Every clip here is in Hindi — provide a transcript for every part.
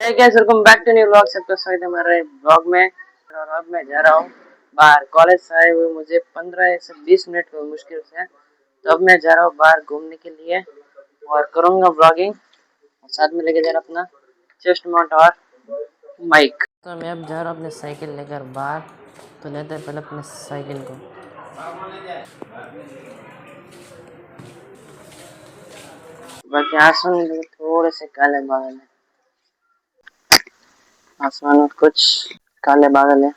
Hey guys, welcome back to new vlog। सबका स्वागत है हमारे vlog में। और अब मैं जा रहा हूँ बाहर। कॉलेज से आए हुए मुझे 15 से 20 मिनट हुए मुश्किल से, तो अब मैं जा रहा हूँ बाहर घूमने के लिए और करूँगा व्लॉगिंग। साथ में लेके जा रहा अपना चेस्ट माउंट और माइक। तो मैं अब जा रहा हूँ अपने साइकिल लेकर बाहर। तो लेते हैं पहले अपने साइकिल को। बाकी आसमान में थोड़े से काले बादल है, आसमान में कुछ काले बादल है।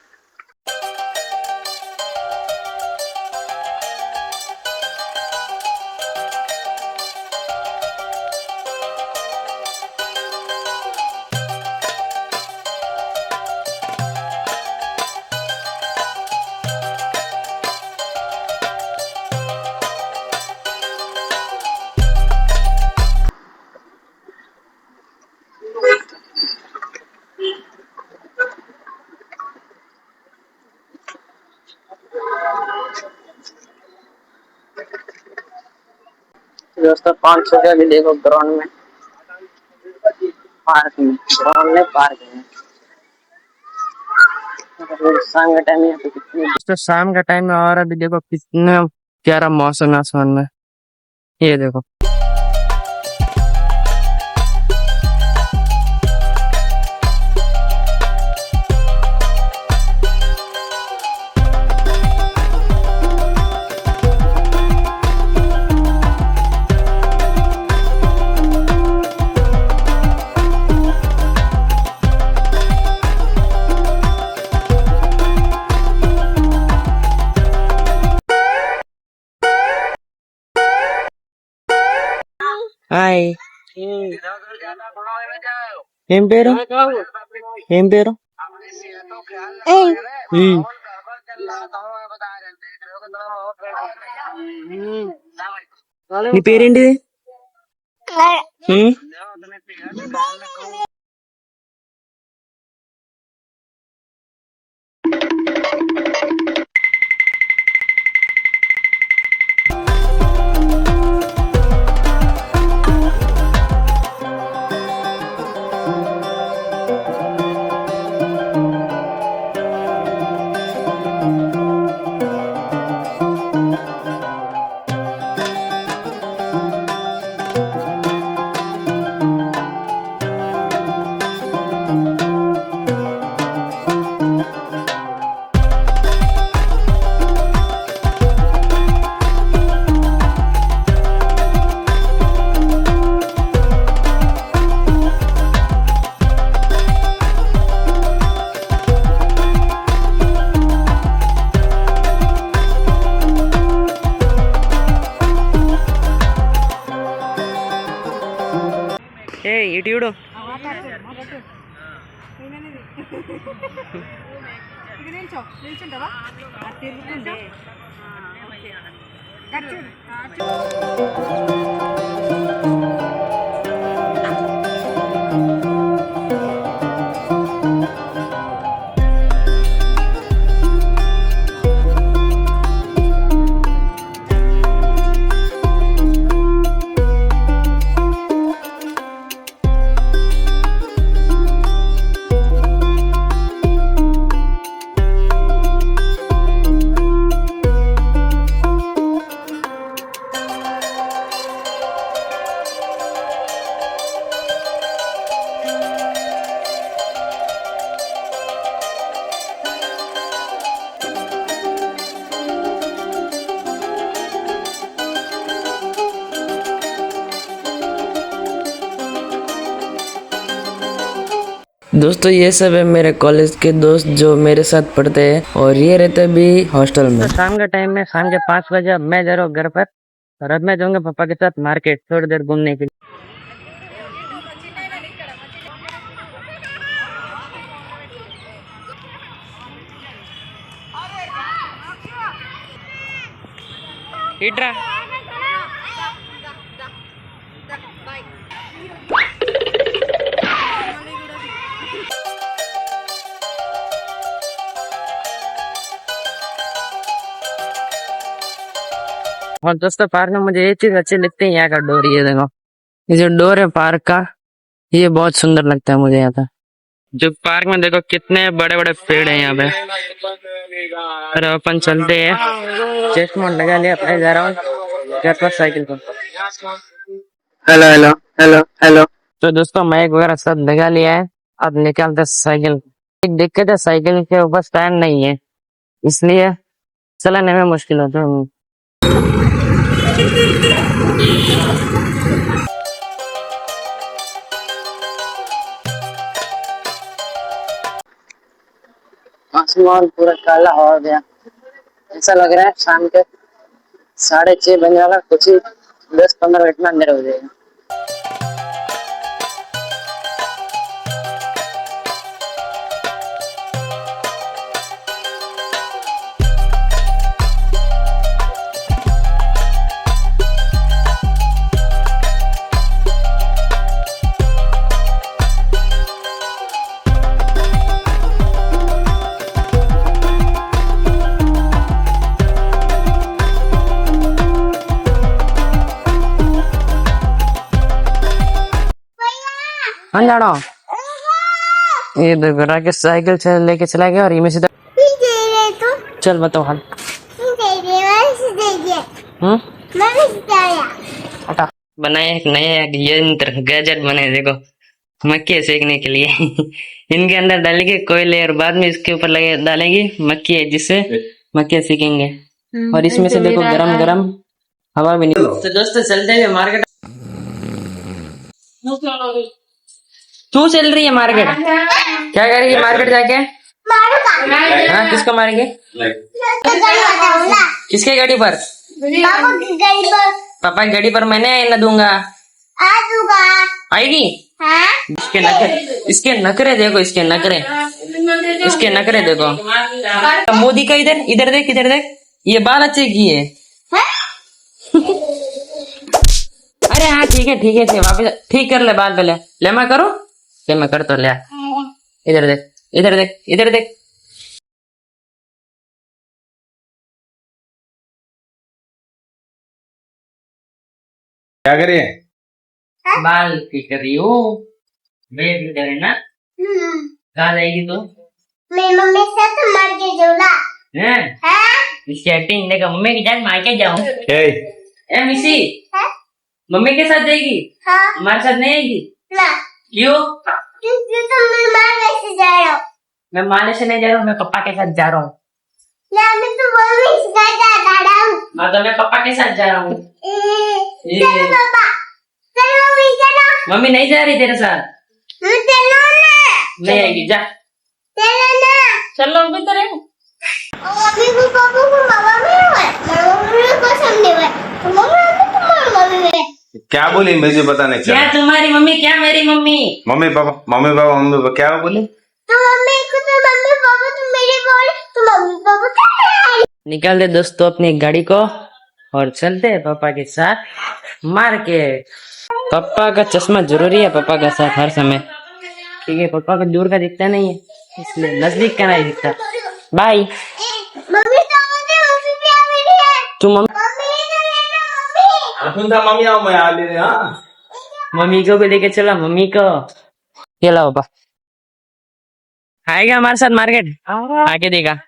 दोस्तों 500 का भी देखो ग्राउंड में, पार्क में, ग्राउंड में पार्क में। शाम का टाइम है तो कितनी दोस्तों शाम का टाइम है और अभी देखो कितना प्यारा मौसम है आसमान में। ये देखो హాయ్ ఏం పేరు ఏం పేరు నీ పేరేంటిది ఏ ఇటు చూడు दोस्तों ये सब है मेरे कॉलेज के दोस्त जो मेरे साथ पढ़ते हैं और ये रहते भी हॉस्टल में। तो शाम का टाइम में शाम के 5 बजे अब मैं जा रहा हूँ घर पर और अब मैं जाऊंगा पापा के साथ मार्केट थोड़ी देर घूमने के लिए। इट्रा और दोस्तों पार्क में मुझे ये चीज अच्छी लगती है, यहाँ का डोर। ये देखो, ये जो डोर है पार्क का, ये बहुत सुंदर लगता है मुझे यहाँ का। जो पार्क में देखो कितने बड़े बड़े पेड़ हैं यहाँ पे। और अपन चलते हैं, चेस्ट मोड लगा लिया, अपने जा रहा हूँ घर पर साइकिल पर। Hello hello hello hello. तो दोस्तों माइक वगैरह सब लगा लिया है, अब निकालते साइकिल। एक दिक्कत है, साइकिल के ऊपर स्टैंड नहीं है, इसलिए चलाने में मुश्किल होता है। आसमान पूरा काला हो गया, ऐसा लग रहा है शाम के 6:30 बजने वाला, कुछ ही 10-15 मिनट में अंदर हो जाएगा। जानो ये देखो राकेश साइकिल लेके चला गया और ये में सीधा चल बताओ हाल। हटा बनाए एक नया यंत्र गैजेट बने, देखो मक्खी सेकने के लिए इनके अंदर डालेंगे कोयले और बाद में इसके ऊपर लगे डालेंगे मक्खी, जिससे मक्खी सीखेंगे। और इसमें से देखो गरम गरम हवा भी नहीं। तो दोस्तों चलते हैं मार्केट। तू चल रही है मार्केट, क्या करेगी मार्केट जाके? हाँ किसको मारेंगे? किसके गाड़ी पर? पापा की गाड़ी पर मैंने न दूंगा। आएगी? इसके नखरे देखो, इसके नखरे देखो। मोदी का इधर इधर देख, इधर देख, ये बाल अच्छे किए। अरे हाँ ठीक है वापस ठीक कर ले बाल पहले। ले मैं करूँ? ले मैं कर तो ले। इधर देख, इधर देख, इधर देख। क्या करिए? बाल ठीक कर रही हूँ। वेट इधर है ना? कहाँ जाएगी तू? मैं मम्मी से तो मार के जाऊँगा। इसकी एक्टिंग देखो, मम्मी के साथ मार के जाऊँ। ए मिसी, मम्मी के साथ जाएगी? हमारे साथ नहीं आएगी? क्यों? मैं माले से नहीं जा रहा हूँ, मैं पापा के साथ जा रहा हूँ। तो मैं पापा के साथ जा रहा हूँ। मम्मी नहीं जा रही तेरे साथ? नहीं आएगी, जा चलो भी तेरे। क्या बोली मुझे बताने? क्या तुम्हारी मम्मी, क्या मेरी मम्मी? मम्मी पापा क्या बोले? निकाल दे दोस्तों अपनी गाड़ी को और चलते हैं पापा के साथ मार्केट। पापा का चश्मा जरूरी है, पापा का साथ हर समय, ठीक है? पापा को दूर का दिखता नहीं है, इसलिए नजदीक का नहीं दिखता। बाय। तू मम्मी आओ, मैं आ ले रहा। मम्मी को भी लेके चला, मम्मी को। ये लो पापा, आएगा हमारे साथ मार्केट? आके देगा।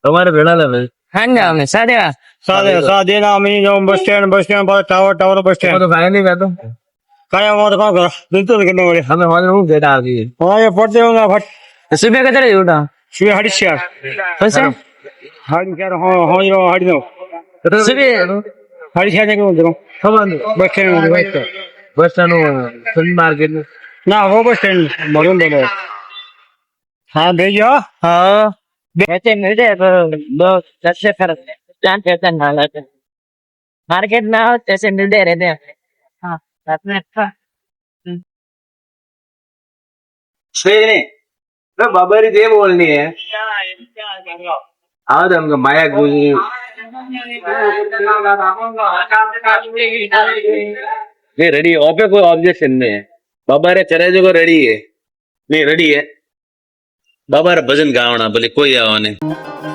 तुम्हारे भेड़ा ले हाँ जाओ मैं सादेवा सादे ना मैं जो बस स्टैंड पर टावर बस स्टैंड तो खाया नहीं मैं तो काया वहां तो का बिल्कुल करने वाले हमें हॉल में बेटा आ गई। हां ये पढ़ते होगा फट सुबह का तरह उठा सुबह हड़ी चार कैसे हड़ी चार हां ये हड़ी नो सुबह हड़ी चार के बोल दो कमान बस स्टैंड फिल्म मार्केट ना वो बस स्टैंड मरून दो हां भेजो हाँ वैसे मिलते दो 10 से फिर प्लान करते हैं नाला पे मार्केट में आओ, जैसे मिलते रहते हैं। हाँ रात में अच्छा तो बाबरी दे बोलनी है आओ तो हमको माया गुजरी नहीं रेडी है पे कोई ऑब्जेक्शन नहीं है बाबा रे चले जो रेडी है नहीं रेडी है बाबा रे भजन गावना बोले कोई आवा नहीं